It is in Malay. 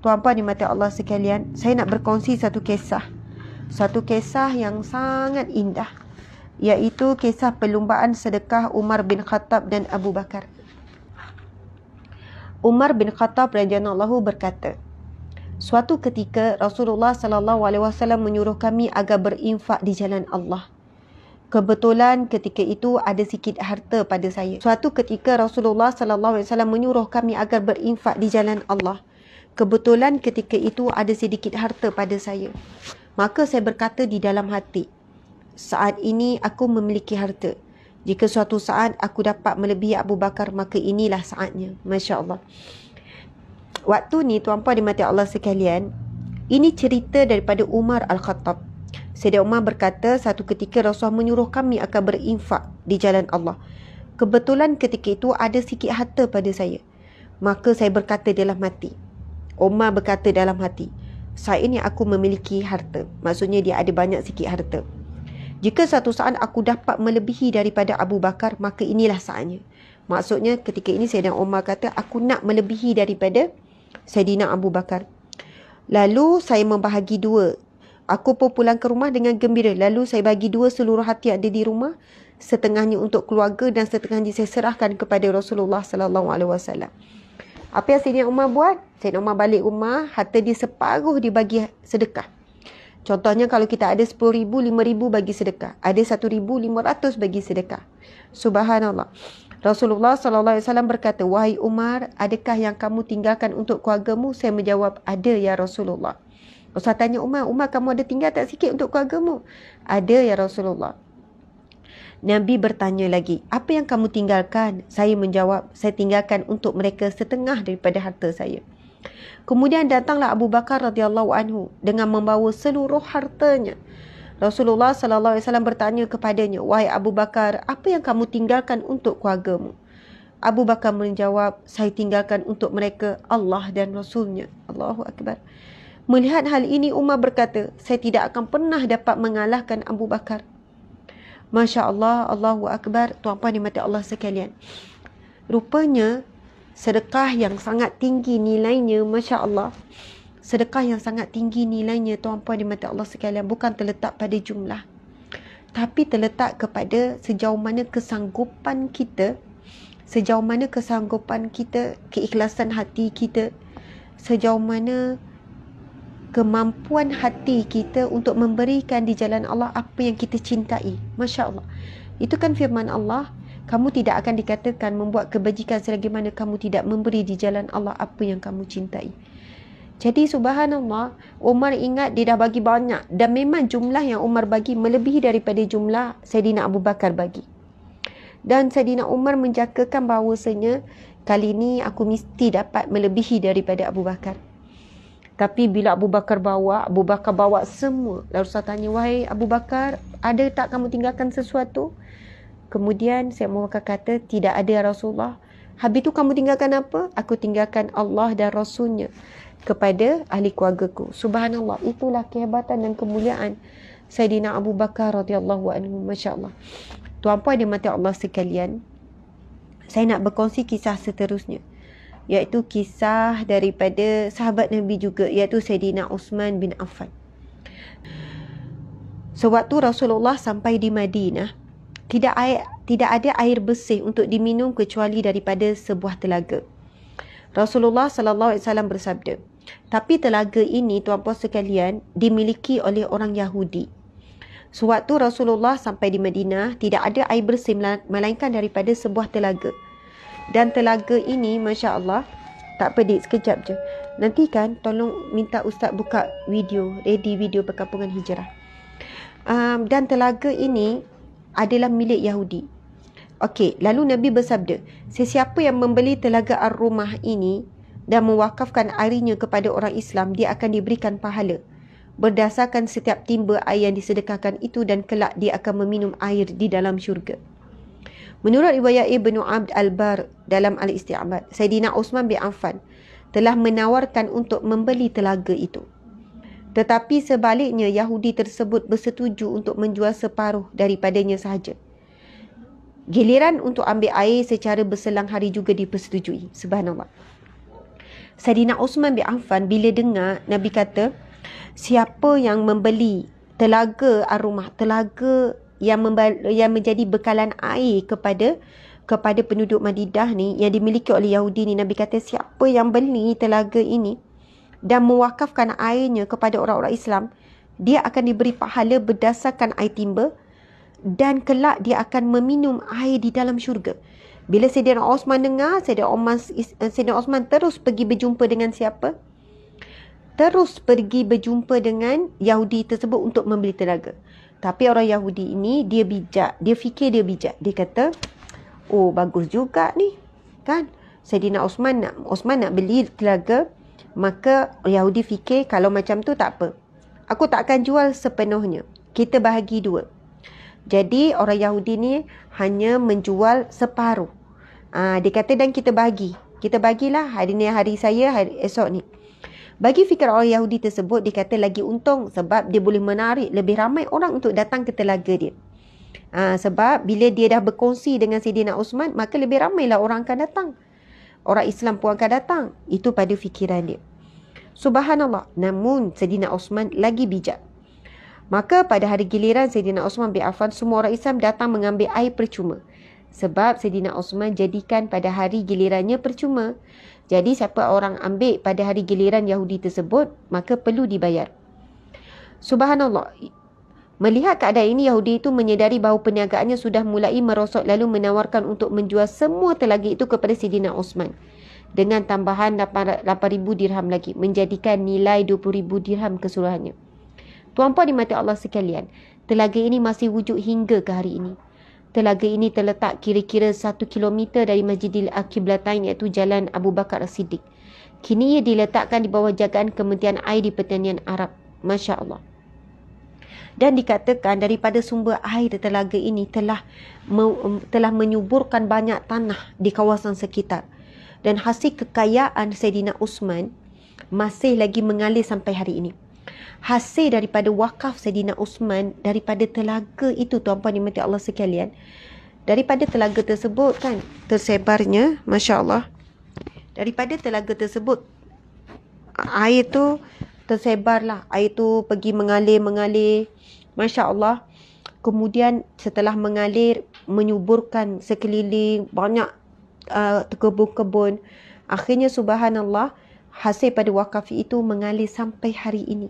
Tuan-puan dimati Allah sekalian, saya nak berkongsi satu kisah. Satu kisah yang sangat indah, iaitu kisah perlumbaan sedekah Umar bin Khattab dan Abu Bakar. Umar bin Khattab radhiyallahu berkata, suatu ketika Rasulullah sallallahu alaihi wasallam menyuruh kami agar berinfak di jalan Allah. Kebetulan ketika itu ada sikit harta pada saya. Suatu ketika Rasulullah sallallahu alaihi wasallam menyuruh kami agar berinfak di jalan Allah. Kebetulan ketika itu ada sedikit harta pada saya. Maka saya berkata di dalam hati, saat ini aku memiliki harta. Jika suatu saat aku dapat melebihi Abu Bakar, maka inilah saatnya. Masya Allah. Waktu ni tuan-puan dimati Allah sekalian, ini cerita daripada Umar Al-Khattab. Sayyidina Umar berkata, satu ketika Rasulullah menyuruh kami akan berinfak di jalan Allah. Kebetulan ketika itu ada sikit harta pada saya. Maka saya berkata dalam hati. Umar berkata dalam hati, saat ini aku memiliki harta. Maksudnya dia ada banyak sikit harta. Jika satu saat aku dapat melebihi daripada Abu Bakar, maka inilah saatnya. Maksudnya ketika ini Sayyidina Umar kata, aku nak melebihi daripada Sayyidina Abu Bakar. Lalu saya membahagi dua. Aku pun pulang ke rumah dengan gembira. Lalu saya bagi dua seluruh harta yang ada di rumah. Setengahnya untuk keluarga dan setengahnya saya serahkan kepada Rasulullah sallallahu alaihi wasallam. Apa yang Sayyidina Umar buat? Sayyidina Umar balik rumah, harta dia separuh dibagi sedekah. Contohnya kalau kita ada 10,000, 5,000 bagi sedekah. Ada 1,500 bagi sedekah. Subhanallah. Rasulullah sallallahu alaihi wasallam berkata, wahai Umar, adakah yang kamu tinggalkan untuk keluargamu? Saya menjawab, ada ya Rasulullah. Rasulullah tanya Umar, kamu ada tinggal tak sikit untuk keluargamu? Ada ya Rasulullah. Nabi bertanya lagi, apa yang kamu tinggalkan? Saya menjawab, saya tinggalkan untuk mereka setengah daripada harta saya. Kemudian datanglah Abu Bakar radhiyallahu anhu dengan membawa seluruh hartanya. Rasulullah sallallahu alaihi wasallam bertanya kepadanya, wahai Abu Bakar, apa yang kamu tinggalkan untuk keluargamu? Abu Bakar menjawab, saya tinggalkan untuk mereka Allah dan Rasulnya. Allahu Akbar. Melihat hal ini, Umar berkata, saya tidak akan pernah dapat mengalahkan Abu Bakar. Masya Allah, Allahu Akbar. Tuan-puan dimati Allah sekalian, rupanya sedekah yang sangat tinggi nilainya, Masya Allah, sedekah yang sangat tinggi nilainya, tuan-puan dimati Allah sekalian, bukan terletak pada jumlah, tapi terletak kepada sejauh mana kesanggupan kita, keikhlasan hati kita, sejauh mana kemampuan hati kita untuk memberikan di jalan Allah apa yang kita cintai. Masya Allah. Itu kan firman Allah, kamu tidak akan dikatakan membuat kebajikan selagi mana kamu tidak memberi di jalan Allah apa yang kamu cintai. Jadi subhanallah, Umar ingat dia dah bagi banyak. Dan memang jumlah yang Umar bagi melebihi daripada jumlah Sayyidina Abu Bakar bagi. Dan Sayyidina Umar menjangkakan bahawasanya, kali ini aku mesti dapat melebihi daripada Abu Bakar. Tapi bila Abu Bakar bawa semua. Lalu saya tanya, wahai Abu Bakar, ada tak kamu tinggalkan sesuatu? Kemudian saya Abu Bakar kata, tidak ada Rasulullah. Habis tu kamu tinggalkan apa? Aku tinggalkan Allah dan Rasulnya kepada ahli keluargaku. Subhanallah, itulah kehebatan dan kemuliaan Sayyidina Abu Bakar radhiyallahu anhu. Masya Allah. Tuan-puan dimati Allah sekalian, saya nak berkongsi kisah seterusnya, iaitu kisah daripada sahabat Nabi juga, iaitu Sayyidina Uthman bin Affan. Sewaktu Rasulullah sampai di Madinah, tidak ada air bersih untuk diminum kecuali daripada sebuah telaga. Rasulullah sallallahu alaihi wasallam bersabda, tapi telaga ini, tuan-puan sekalian, dimiliki oleh orang Yahudi. Sewaktu Rasulullah sampai di Madinah, tidak ada air bersih melainkan daripada sebuah telaga. Dan telaga ini, Masya Allah, tak pedik, sekejap je. Nanti kan, tolong minta Ustaz buka video, ready video Perkampungan Hijrah. Dan telaga ini adalah milik Yahudi. Okey, lalu Nabi bersabda, sesiapa yang membeli telaga Ar-Rumah ini dan mewakafkan airnya kepada orang Islam, dia akan diberikan pahala berdasarkan setiap timba air yang disedekahkan itu, dan kelak dia akan meminum air di dalam syurga. Menurut riwayat Ibnu Abd al-Bar dalam Al-Isti'abad, Sayyidina Uthman bin Affan telah menawarkan untuk membeli telaga itu. Tetapi sebaliknya, Yahudi tersebut bersetuju untuk menjual separuh daripadanya sahaja. Giliran untuk ambil air secara berselang hari juga dipersetujui. Subhanallah. Saidina Osman bin Affan bila dengar Nabi kata, siapa yang membeli telaga Arumah, telaga yang menjadi bekalan air kepada penduduk Madinah ni, yang dimiliki oleh Yahudi ni, Nabi kata siapa yang beli telaga ini dan mewakafkan airnya kepada orang-orang Islam, dia akan diberi pahala berdasarkan air timba, dan kelak dia akan meminum air di dalam syurga. Bila Saidina Osman dengar, Saidina Osman terus pergi berjumpa dengan siapa? Terus pergi berjumpa dengan Yahudi tersebut untuk membeli telaga. Tapi orang Yahudi ini dia bijak, dia fikir dia bijak. Dia kata, oh bagus juga ni, kan? Saidina Osman nak beli telaga, maka Yahudi fikir kalau macam tu tak apa, aku tak akan jual sepenuhnya, kita bahagi dua. Jadi orang Yahudi ni hanya menjual separuh. Dia kata dan kita bagilah hari ni hari saya, hari esok ni. Bagi fikir orang Yahudi tersebut, dia kata lagi untung sebab dia boleh menarik lebih ramai orang untuk datang ke telaga dia. Sebab bila dia dah berkongsi dengan Saidina Osman, maka lebih ramailah orang akan datang. Orang Islam pun akan datang. Itu pada fikiran dia. Subhanallah. Namun Saidina Osman lagi bijak. Maka pada hari giliran Saidina Osman bin Affan, semua orang Islam datang mengambil air percuma. Sebab Saidina Osman jadikan pada hari gilirannya percuma. Jadi siapa orang ambil pada hari giliran Yahudi tersebut, maka perlu dibayar. Subhanallah. Melihat keadaan ini, Yahudi itu menyedari bahawa perniagaannya sudah mulai merosot, lalu menawarkan untuk menjual semua telaga itu kepada Saidina Osman dengan tambahan 8,000 dirham lagi, menjadikan nilai 20,000 dirham keseluruhannya. Tuan-puan dimati Allah sekalian, telaga ini masih wujud hingga ke hari ini. Telaga ini terletak kira-kira 1 kilometer dari Masjidil Qiblatain, iaitu Jalan Abu Bakar As-Siddiq. Kini ia diletakkan di bawah jagaan Kementerian Air di Pertanian Arab. Masya Allah. Dan dikatakan daripada sumber air telaga ini telah menyuburkan banyak tanah di kawasan sekitar. Dan hasil kekayaan Saidina Osman masih lagi mengalir sampai hari ini. Hasil daripada wakaf Saidina Osman daripada telaga itu, tuan-puan dimati Allah sekalian, daripada telaga tersebut kan tersebarnya, Masya Allah, daripada telaga tersebut air tu tersebarlah, air tu pergi mengalir, Masya Allah. Kemudian setelah mengalir, menyuburkan sekeliling, banyak kebun-kebun. Akhirnya subhanallah, hasil pada wakaf itu mengalir sampai hari ini.